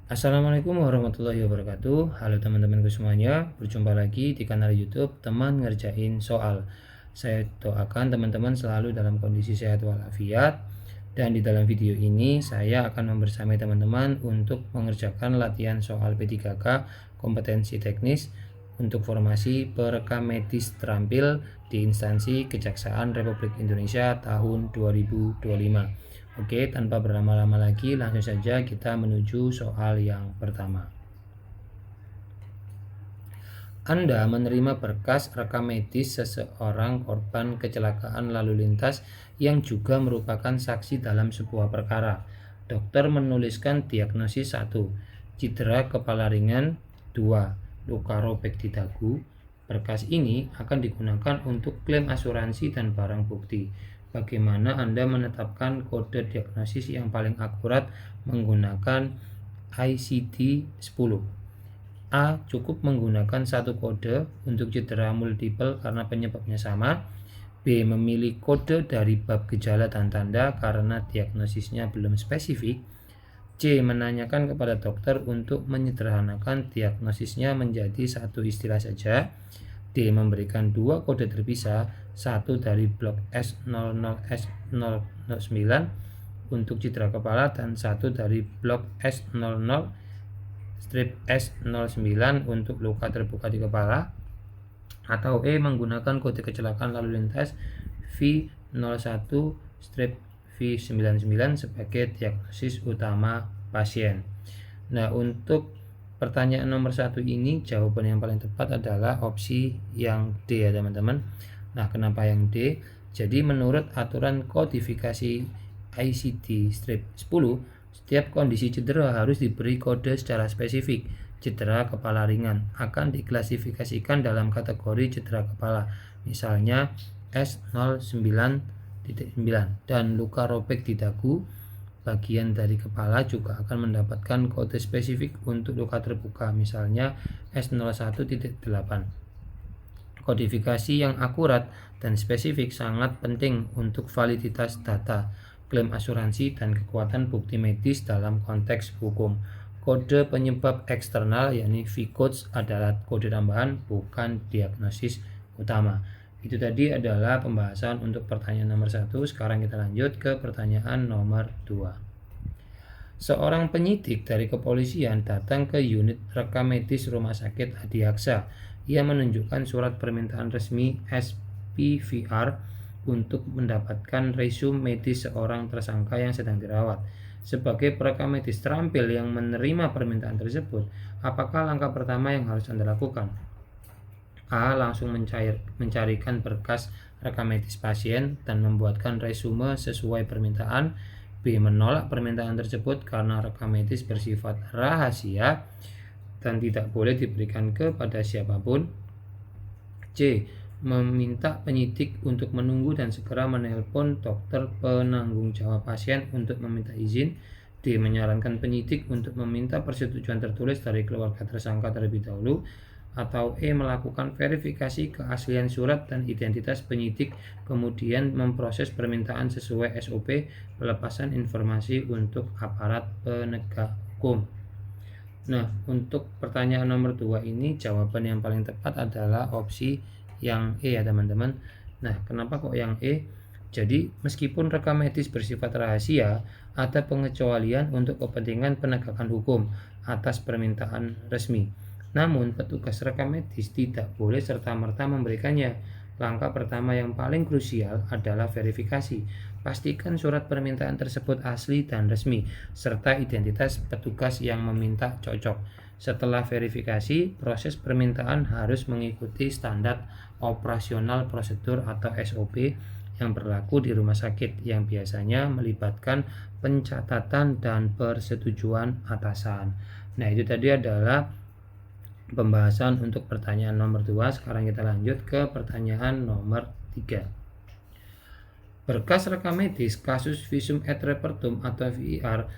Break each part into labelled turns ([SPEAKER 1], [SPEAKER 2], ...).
[SPEAKER 1] Assalamualaikum warahmatullahi wabarakatuh. Halo teman-temanku semuanya, berjumpa lagi di kanal YouTube Teman Ngerjain Soal. Saya doakan teman-teman selalu dalam kondisi sehat walafiat. Dan di dalam video ini saya akan membersamai teman-teman untuk mengerjakan latihan soal P3K kompetensi teknis untuk formasi perekam medis terampil di instansi Kejaksaan Republik Indonesia tahun 2025. Oke, tanpa berlama-lama lagi, langsung saja kita menuju soal yang pertama. Anda menerima berkas rekam medis seseorang korban kecelakaan lalu lintas yang juga merupakan saksi dalam sebuah perkara. Dokter menuliskan diagnosis 1, cedera kepala ringan, 2, luka robek di dagu. Berkas ini akan digunakan untuk klaim asuransi dan barang bukti. Bagaimana Anda menetapkan kode diagnosis yang paling akurat menggunakan ICD-10? A. Cukup menggunakan satu kode untuk cedera multiple karena penyebabnya sama. B. Memilih kode dari bab gejala dan tanda karena diagnosisnya belum spesifik. C. Menanyakan kepada dokter untuk menyederhanakan diagnosisnya menjadi satu istilah saja. D. Memberikan dua kode terpisah, satu dari blok S00S009 untuk cedera kepala dan satu dari blok S00-S09 untuk luka terbuka di kepala. Atau E. Menggunakan kode kecelakaan lalu lintas V01-V99 sebagai diagnosis utama pasien. Nah, untuk pertanyaan nomor 1 ini jawaban yang paling tepat adalah opsi yang D ya teman-teman. Nah, kenapa yang D? Jadi menurut aturan kodifikasi ICD-10, setiap kondisi cedera harus diberi kode secara spesifik. Cedera kepala ringan akan diklasifikasikan dalam kategori cedera kepala, misalnya S09.9, dan luka robek di dagu bagian dari kepala juga akan mendapatkan kode spesifik untuk luka terbuka, misalnya S01.8. Kodifikasi yang akurat dan spesifik sangat penting untuk validitas data, klaim asuransi, dan kekuatan bukti medis dalam konteks hukum. Kode penyebab eksternal yakni V-codes adalah kode tambahan, bukan diagnosis utama. Itu tadi adalah pembahasan untuk pertanyaan nomor 1. Sekarang kita lanjut ke pertanyaan nomor 2. Seorang penyidik dari kepolisian datang ke unit rekam medis Rumah Sakit Adiaksa. Ia menunjukkan surat permintaan resmi SPVR untuk mendapatkan resume medis seorang tersangka yang sedang dirawat. Sebagai perekam medis terampil yang menerima permintaan tersebut, apakah langkah pertama yang harus Anda lakukan? A. Langsung mencarikan berkas rekam medis pasien dan membuatkan resume sesuai permintaan. B. Menolak permintaan tersebut karena rekam medis bersifat rahasia dan tidak boleh diberikan kepada siapapun. C. Meminta penyidik untuk menunggu dan segera menelpon dokter penanggung jawab pasien untuk meminta izin. D. Menyarankan penyidik untuk meminta persetujuan tertulis dari keluarga tersangka terlebih dahulu. Atau E. Melakukan verifikasi keaslian surat dan identitas penyidik, kemudian memproses permintaan sesuai SOP pelepasan informasi untuk aparat penegak hukum. Nah, untuk pertanyaan nomor 2 ini jawaban yang paling tepat adalah opsi yang E ya teman-teman. Nah, kenapa kok yang E? Jadi, meskipun rekam medis bersifat rahasia, ada pengecualian untuk kepentingan penegakan hukum atas permintaan resmi. Namun, petugas rekam medis tidak boleh serta-merta memberikannya. Langkah pertama yang paling krusial adalah verifikasi. Pastikan surat permintaan tersebut asli dan resmi, serta identitas petugas yang meminta cocok. Setelah verifikasi, proses permintaan harus mengikuti standar operasional prosedur atau SOP yang berlaku di rumah sakit, yang biasanya melibatkan pencatatan dan persetujuan atasan. Nah, itu tadi adalah pembahasan untuk pertanyaan nomor 2. Sekarang kita lanjut ke pertanyaan nomor 3. Berkas rekam medis kasus visum et repertum atau VIR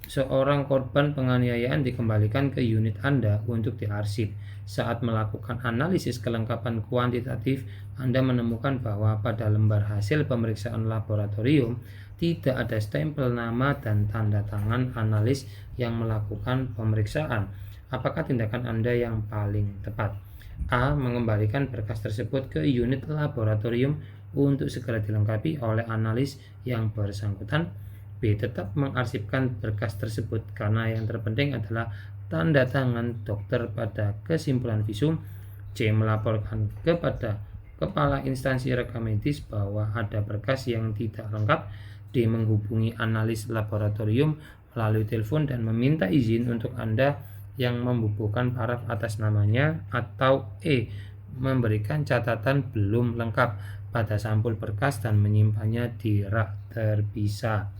[SPEAKER 1] seorang korban penganiayaan dikembalikan ke unit Anda untuk diarsip. Saat melakukan analisis kelengkapan kuantitatif, Anda menemukan bahwa pada lembar hasil pemeriksaan laboratorium tidak ada stempel nama dan tanda tangan analis yang melakukan pemeriksaan. Apakah tindakan Anda yang paling tepat? A. Mengembalikan berkas tersebut ke unit laboratorium untuk segera dilengkapi oleh analis yang bersangkutan. B. Tetap mengarsipkan berkas tersebut karena yang terpenting adalah tanda tangan dokter pada kesimpulan visum. C. Melaporkan kepada kepala instansi rekam medis bahwa ada berkas yang tidak lengkap. D. Menghubungi analis laboratorium melalui telepon dan meminta izin untuk Anda yang membubuhkan paraf atas namanya. Atau E. Memberikan catatan belum lengkap pada sampul berkas dan menyimpannya di rak terpisah.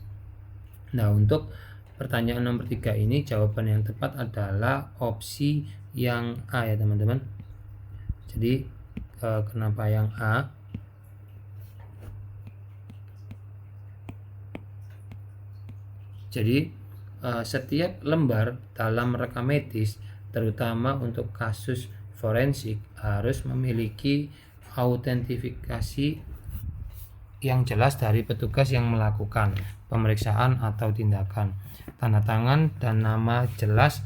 [SPEAKER 1] Nah, untuk pertanyaan nomor 3 ini jawaban yang tepat adalah opsi yang A ya teman-teman. Jadi kenapa yang A? Jadi setiap lembar dalam rekam medis terutama untuk kasus forensik harus memiliki autentifikasi yang jelas dari petugas yang melakukan pemeriksaan atau tindakan. Tanda tangan dan nama jelas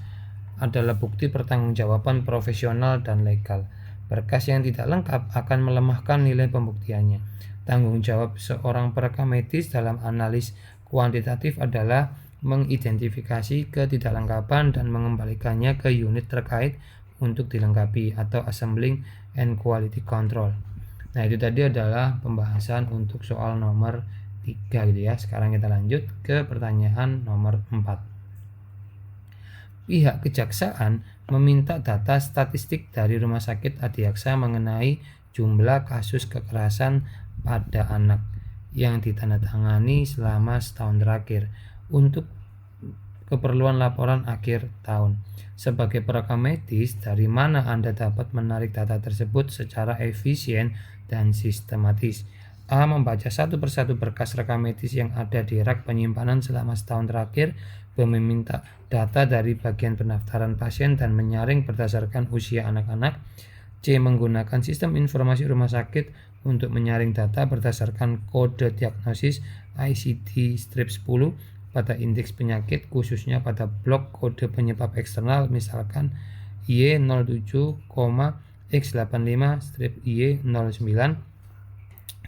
[SPEAKER 1] adalah bukti pertanggungjawaban profesional dan legal. Berkas yang tidak lengkap akan melemahkan nilai pembuktiannya. Tanggung jawab seorang perekam medis dalam analis kuantitatif adalah mengidentifikasi ketidaklengkapan dan mengembalikannya ke unit terkait untuk dilengkapi atau assembling and quality control. Nah, itu tadi adalah pembahasan untuk soal nomor 3 gitu ya. Sekarang kita lanjut ke pertanyaan nomor 4. Pihak kejaksaan meminta data statistik dari Rumah Sakit Adiaksa mengenai jumlah kasus kekerasan pada anak yang ditandatangani selama setahun terakhir untuk keperluan laporan akhir tahun. Sebagai perekam medis, dari mana Anda dapat menarik data tersebut secara efisien dan sistematis? A. Membaca satu persatu berkas rekam medis yang ada di rak penyimpanan selama setahun terakhir. B. Meminta data dari bagian pendaftaran pasien dan menyaring berdasarkan usia anak-anak. C. Menggunakan sistem informasi rumah sakit untuk menyaring data berdasarkan kode diagnosis ICD-10 pada indeks penyakit, khususnya pada blok kode penyebab eksternal, misalkan Y07,X85-Y09.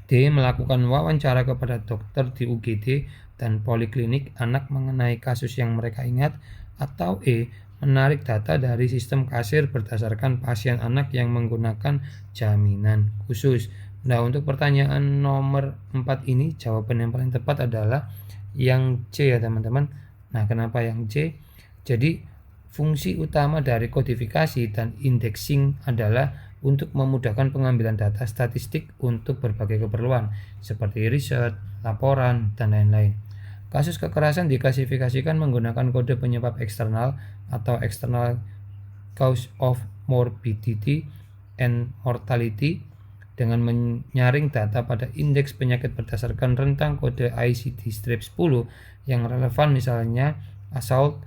[SPEAKER 1] D. Melakukan wawancara kepada dokter di UGD dan poliklinik anak mengenai kasus yang mereka ingat. Atau E. Menarik data dari sistem kasir berdasarkan pasien anak yang menggunakan jaminan khusus. Nah, untuk pertanyaan nomor 4 ini jawaban yang paling tepat adalah yang C ya teman-teman. Nah, kenapa yang C? Jadi fungsi utama dari kodifikasi dan indexing adalah untuk memudahkan pengambilan data statistik untuk berbagai keperluan seperti riset, laporan, dan lain-lain. Kasus kekerasan diklasifikasikan menggunakan kode penyebab eksternal atau external cause of morbidity and mortality dengan menyaring data pada indeks penyakit berdasarkan rentang kode ICD-10 yang relevan, misalnya assault.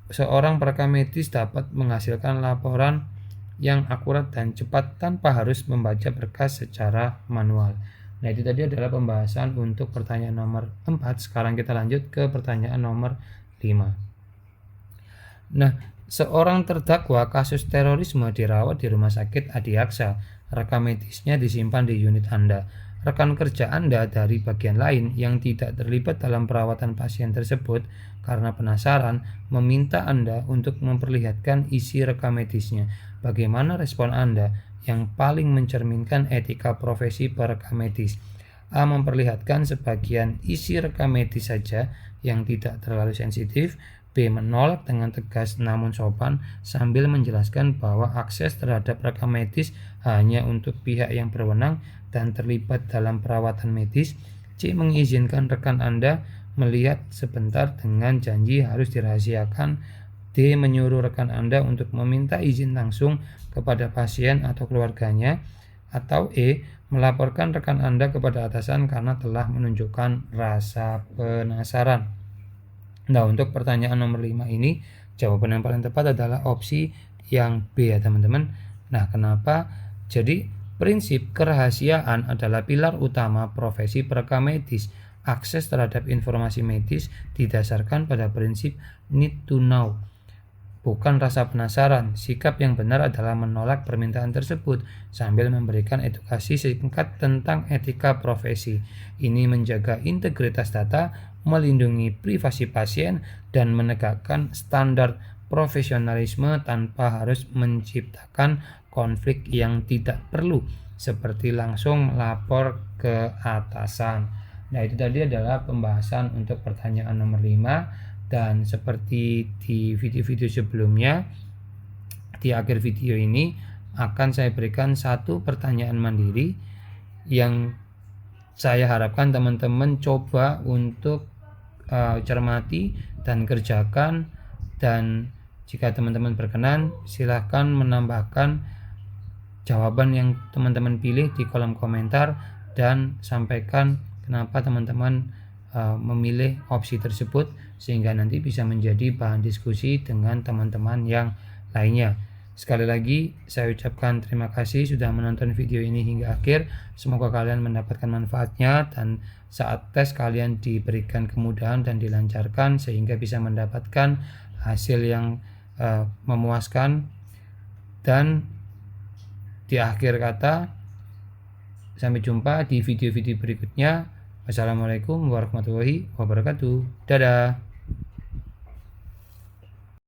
[SPEAKER 1] Seorang perekam medis dapat menghasilkan laporan yang akurat dan cepat tanpa harus membaca berkas secara manual. Nah, itu tadi adalah pembahasan untuk pertanyaan nomor 4. Sekarang kita lanjut ke pertanyaan nomor 5. Nah, seorang terdakwa kasus terorisme dirawat di Rumah Sakit Adiaksa. Rekam medisnya disimpan di unit Anda. Rekan kerja Anda dari bagian lain yang tidak terlibat dalam perawatan pasien tersebut karena penasaran meminta Anda untuk memperlihatkan isi rekam medisnya. Bagaimana respon Anda yang paling mencerminkan etika profesi perekam medis? A. Memperlihatkan sebagian isi rekam medis saja yang tidak terlalu sensitif. B. Menolak dengan tegas namun sopan sambil menjelaskan bahwa akses terhadap rekam medis hanya untuk pihak yang berwenang dan terlibat dalam perawatan medis. C. Mengizinkan rekan Anda melihat sebentar dengan janji harus dirahasiakan. D. Menyuruh rekan Anda untuk meminta izin langsung kepada pasien atau keluarganya. Atau E. Melaporkan rekan Anda kepada atasan karena telah menunjukkan rasa penasaran. Nah, untuk pertanyaan nomor 5 ini jawaban yang paling tepat adalah opsi yang B ya teman-teman. Nah, kenapa? Jadi prinsip kerahasiaan adalah pilar utama profesi perekam medis. akses terhadap informasi medis didasarkan pada prinsip need to know, bukan rasa penasaran. Sikap yang benar adalah menolak permintaan tersebut sambil memberikan edukasi singkat tentang etika profesi. Ini menjaga integritas data, melindungi privasi pasien, dan menegakkan standar profesionalisme tanpa harus menciptakan konflik yang tidak perlu, seperti langsung lapor ke atasan. Nah, itu tadi adalah pembahasan untuk pertanyaan nomor 5. Dan seperti di video-video sebelumnya, di akhir video ini akan saya berikan satu pertanyaan mandiri yang saya harapkan teman-teman coba untuk cermati dan kerjakan. Dan jika teman-teman berkenan, silahkan menambahkan jawaban yang teman-teman pilih di kolom komentar dan sampaikan kenapa teman-teman memilih opsi tersebut, sehingga nanti bisa menjadi bahan diskusi dengan teman-teman yang lainnya. Sekali lagi saya ucapkan terima kasih sudah menonton video ini hingga akhir. Semoga kalian mendapatkan manfaatnya dan saat tes kalian diberikan kemudahan dan dilancarkan sehingga bisa mendapatkan hasil yang memuaskan. Dan di akhir kata, sampai jumpa di video-video berikutnya. Wassalamualaikum warahmatullahi wabarakatuh. Dadah.